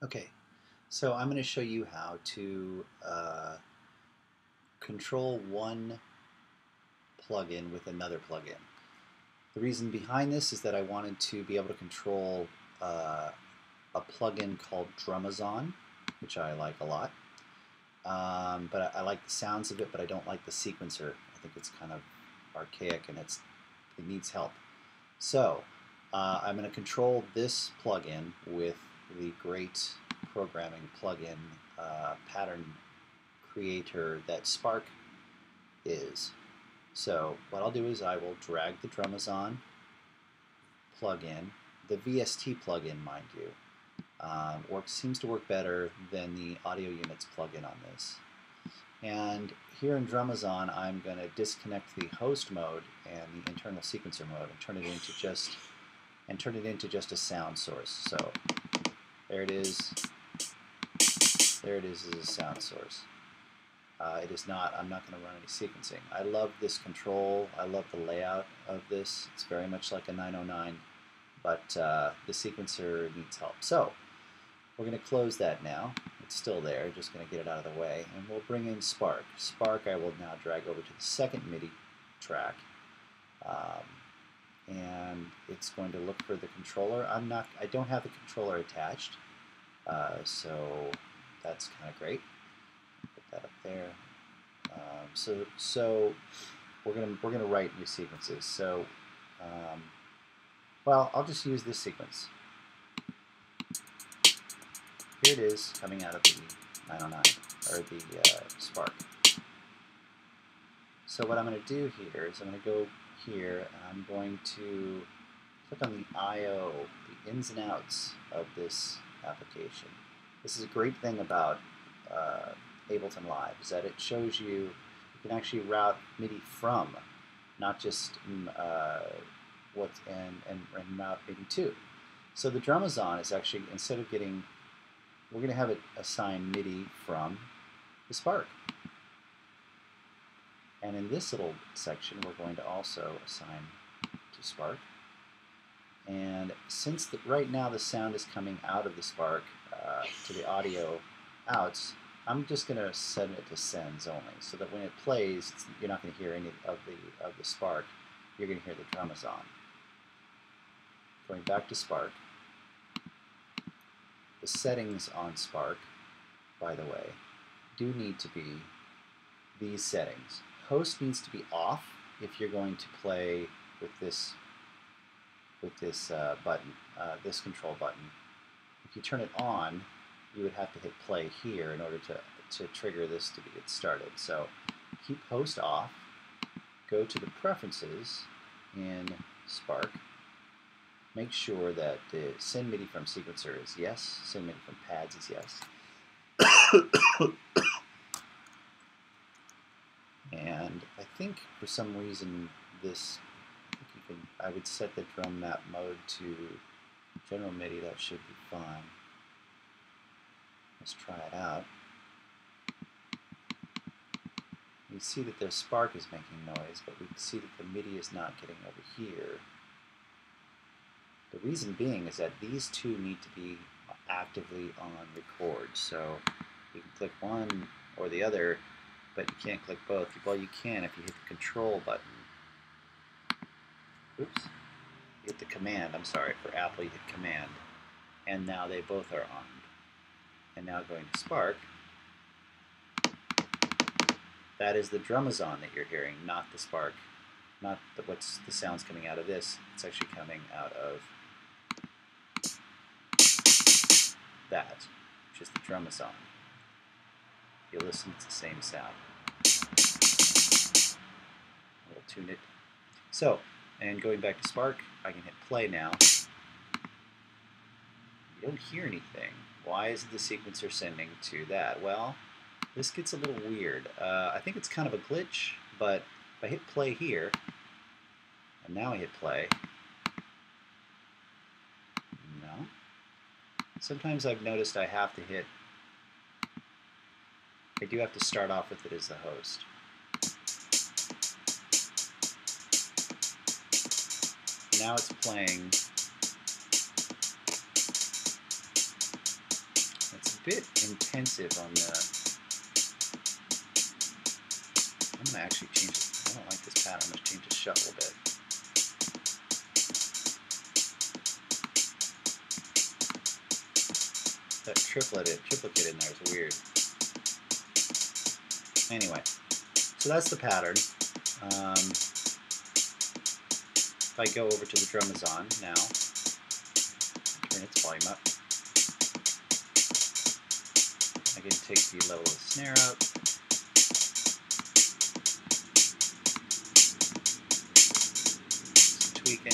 Okay, so I'm going to show you how to control one plugin with another plugin. The reason behind this is that I wanted to be able to control uh, a plugin called Drumazon, which I like a lot. But I like the sounds of it, but I don't like the sequencer. I think it's kind of archaic and it needs help. So I'm going to control this plugin with the great programming plugin pattern creator that Spark is. So what I'll do is I will drag the Drumazon plugin, the VST plugin, mind you. Seems to work better than the Audio Units plugin on this. And here in Drumazon, I'm going to disconnect the host mode and the internal sequencer mode and turn it into just a sound source. So there it is. There it is as a sound source. It is not. I'm not going to run any sequencing. I love this control. I love the layout of this. It's very much like a 909, but the sequencer needs help. So we're going to close that now. It's still there, just going to get it out of the way. And we'll bring in Spark. Spark I will now drag over to the second MIDI track. And it's going to look for the controller. I don't have the controller attached, so that's kind of great. Put that up there. So we're gonna write new sequences. So well, I'll just use this sequence. Here it is coming out of the 909 or the Spark. So what I'm going to do here is I'm going to go here and I'm going to click on the I/O, the ins and outs of this application. This is a great thing about Ableton Live, is that it shows you can actually route MIDI from, not just what's and route MIDI to. So the Drumazon is actually, instead of getting, we're going to have it assign MIDI from the Spark. And in this little section, we're going to also assign to Spark. And since right now the sound is coming out of the Spark to the audio outs, I'm just going to set it to sends only, so that when it plays, you're not going to hear any of the Spark. You're going to hear the Drumazon. Going back to Spark, the settings on Spark, by the way, do need to be these settings. Host needs to be off if you're going to play with this button, this control button. If you turn it on, you would have to hit play here in order to trigger this to get started. So keep host off, go to the preferences in Spark, make sure that the send MIDI from sequencer is yes, send MIDI from pads is yes. And I think for some reason this, I would set the drum map mode to general MIDI. That should be fine. Let's try it out. We see that the Spark is making noise, but we can see that the MIDI is not getting over here. The reason being is that these two need to be actively on record. So you can click one or the other, but you can't click both. Well, you can if you hit the control button. Oops. You hit the command, I'm sorry, for Apple you hit command. And now they both are on. And now going to Spark, that is the Drumazon that you're hearing, not the Spark, not what's the sounds coming out of this. It's actually coming out of that, which is the Drumazon. If you listen, it's the same sound. We'll tune it. So, and going back to Spark, I can hit play now. You don't hear anything. Why is the sequencer sending to that? Well, this gets a little weird. I think it's kind of a glitch, but if I hit play here, and now I hit play, no. Sometimes I've noticed I have to hit, I do have to start off with it as the host. Now it's playing bit intensive on the... I'm going to actually change it. I don't like this pattern. I'm going to change the shuffle a bit. That triplicate in there is weird. Anyway, so that's the pattern. If I go over to the Drumazon now, turn its volume up, I can take the level of the snare up, some tweaking.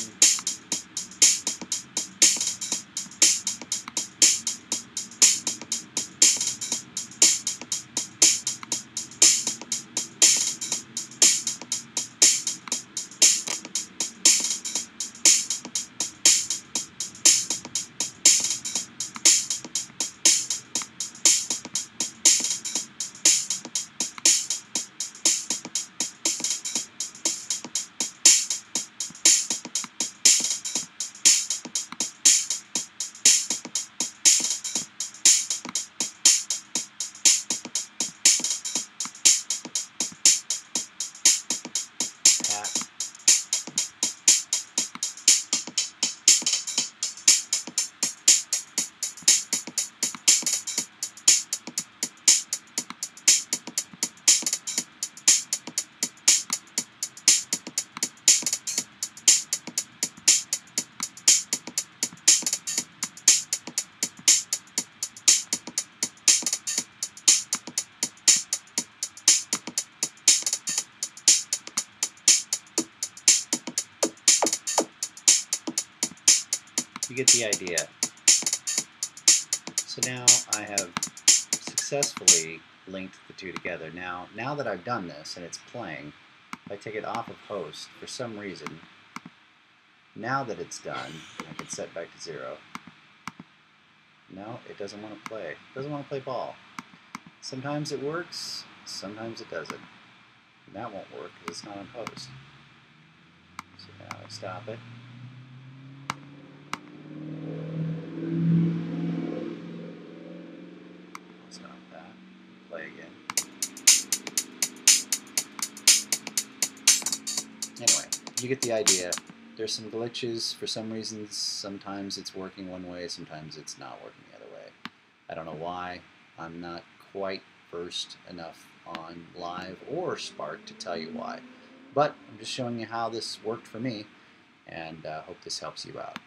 You get the idea. So now I have successfully linked the two together. Now that I've done this and it's playing, if I take it off of host, for some reason, now that it's done, I can set back to 0. No, it doesn't want to play. It doesn't want to play ball. Sometimes it works, sometimes it doesn't. And that won't work because it's not on host. So now I stop it. Stop that. Play again. Anyway, you get the idea. There's some glitches for some reasons. Sometimes it's working one way, sometimes it's not working the other way. I don't know why. I'm not quite versed enough on Live or Spark to tell you why. But I'm just showing you how this worked for me, and hope this helps you out.